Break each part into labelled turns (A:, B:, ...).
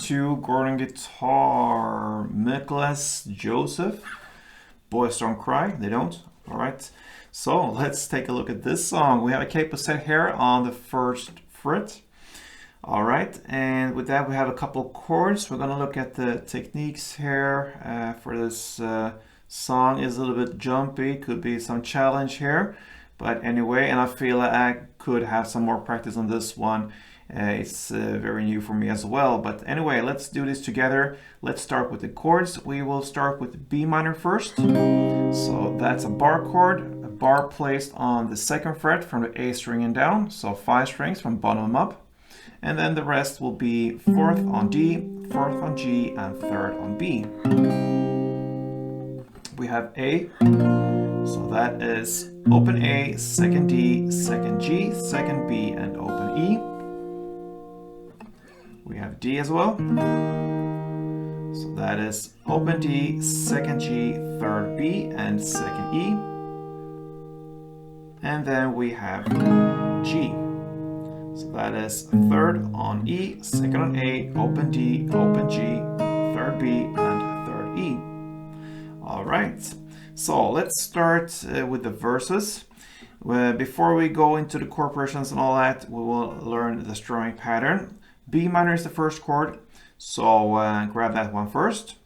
A: 2, Gordon guitar, MIKOLAS, JOSEF. Boys don't cry, they don't. All right, so let's take a look at this song. We have a capo set here on the first fret. All right, and with that we have a couple chords. We're gonna look at the techniques here for this song. Is a little bit jumpy, could be some challenge here. But anyway, and I feel I could have some more practice on this one. It's very new for me as well. But anyway, let's do this together. Let's start with the chords. We will start with B minor first. So that's a bar chord, a bar placed on the second fret from the A string and down. So 5 strings from bottom up. And then the rest will be 4th on D, 4th on G, and 3rd on B. We have A. So that is open A, 2nd D, 2nd G, 2nd B, and open E. We have D as well. So that is open D, 2nd G, 3rd B, and 2nd E. And then we have G. So that is 3rd on E, 2nd on A, open D, open G, 3rd B, and 3rd E. All right. So let's start with the verses. Before we go into the chord progressions and all that, we will learn the strumming pattern. B minor is the first chord, so grab that one first.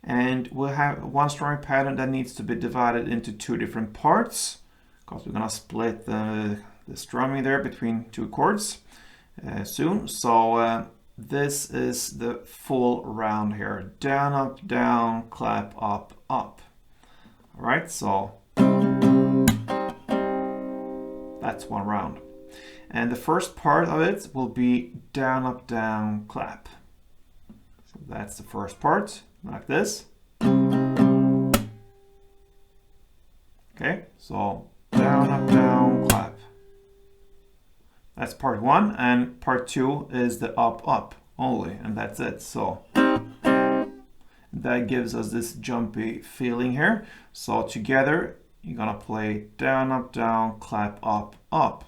A: And we'll have one strumming pattern that needs to be divided into 2 different parts, because we're gonna split the strumming there between 2 chords soon. So this is the full round here. Down, up, down, clap, up, up. All right, so that's one round. And the first part of it will be down, up, down, clap. So that's the first part, like this. Okay, so down, up, down, clap. That's part 1, and part 2 is the up, up only, and that's it. So that gives us this jumpy feeling here. So together, you're gonna play down, up, down, clap, up, up.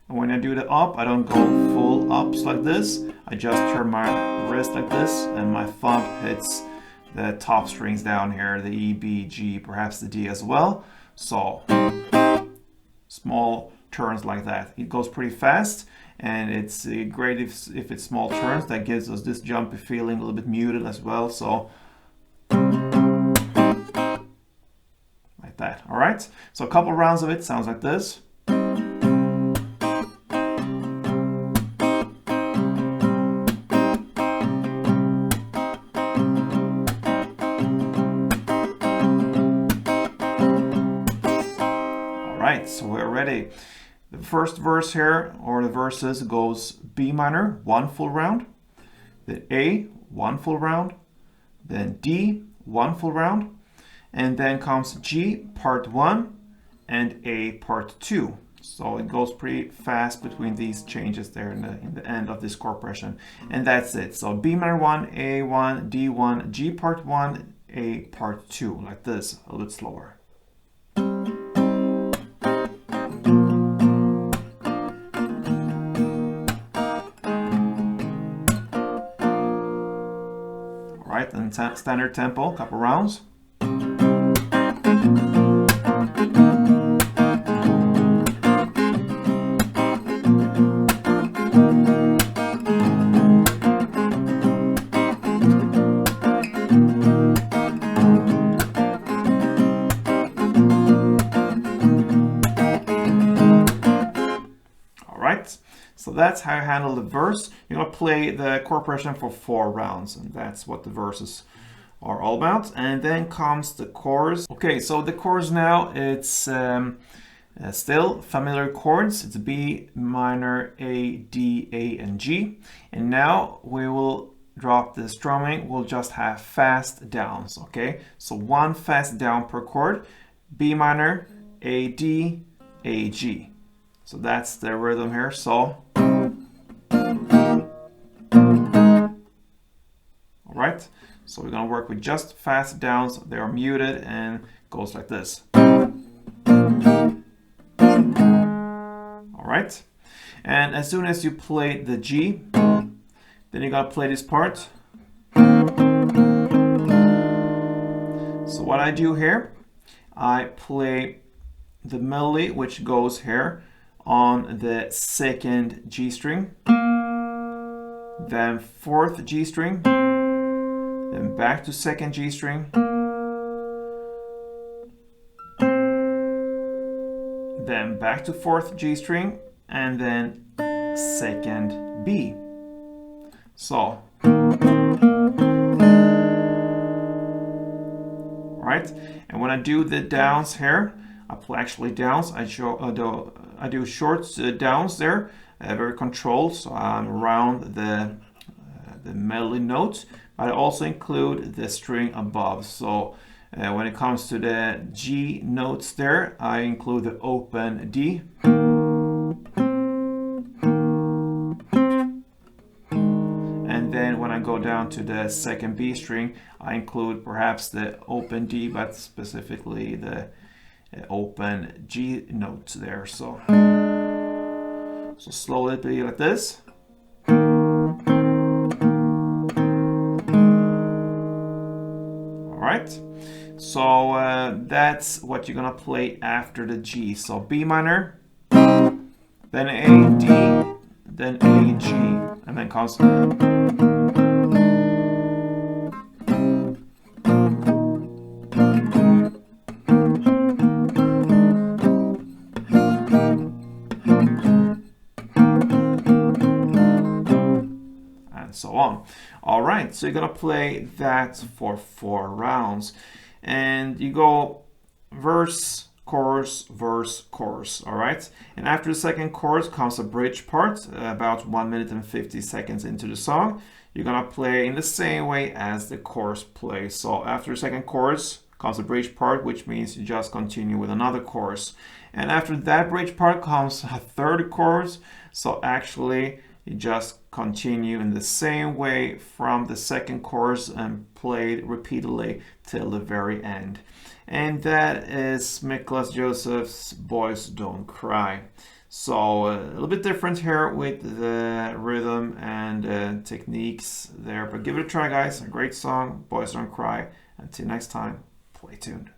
A: And when I do the up, I don't go full ups like this. I just turn my wrist like this, and my thumb hits the top strings down here, the E, B, G, perhaps the D as well. So small turns like that. It goes pretty fast. And it's great if it's small turns. That gives us this jumpy feeling, a little bit muted as well. So like that. All right. So a couple rounds of it sounds like this. All right. So we're ready. The first verse here, or the verses, goes B minor, 1 full round, then A, 1 full round, then D, 1 full round, and then comes G, part 1, and A, part 2. So it goes pretty fast between these changes there in the end of this chord progression. And that's it. So B minor 1, A 1, D 1, G part 1, A part 2, like this, a little bit slower. Right, and standard tempo, couple rounds. All right. So that's how you handle the verse. You're going to play the chord progression for 4 rounds, and that's what the verses are all about. And then comes the chorus. Okay, so the chorus now, it's still familiar chords. It's B minor, A, D, A, and G. And now we will drop the strumming. We'll just have fast downs, okay? So 1 fast down per chord. B minor, A, D, A, G. So that's the rhythm here. So, all right. So we're gonna work with just fast downs. They are muted and goes like this. All right. And as soon as you play the G, then you gotta play this part. So what I do here, I play the melody which goes here on the second G string, then fourth G string, then back to second G string, then back to fourth G string, and then second B. So, right? And when I do the downs here, I play actually downs. I do short downs there, very controlled. So I'm around the melody note, but I also include the string above. So when it comes to the G notes there, I include the open D. And then when I go down to the second B string, I include perhaps the open D, but specifically the open G notes there. So slowly be like this. Alright, so that's what you're gonna play after the G. So B minor, then A, D, then A, G, and then comes and so on. All right, so you're gonna play that for 4 rounds, and you go verse, chorus, verse, chorus. All right, and after the second chorus comes a bridge part, about 1 minute and 50 seconds into the song. You're gonna play in the same way as the chorus plays. So after the second chorus comes a bridge part, which means you just continue with another chorus. And after that bridge part comes a third chorus. So actually, you just continue in the same way from the second chorus and play it repeatedly till the very end. And that is MIKOLAS Josef's Boys Don't Cry. So a little bit different here with the rhythm and techniques there. But give it a try, guys. A great song, Boys Don't Cry. Until next time, play tuned.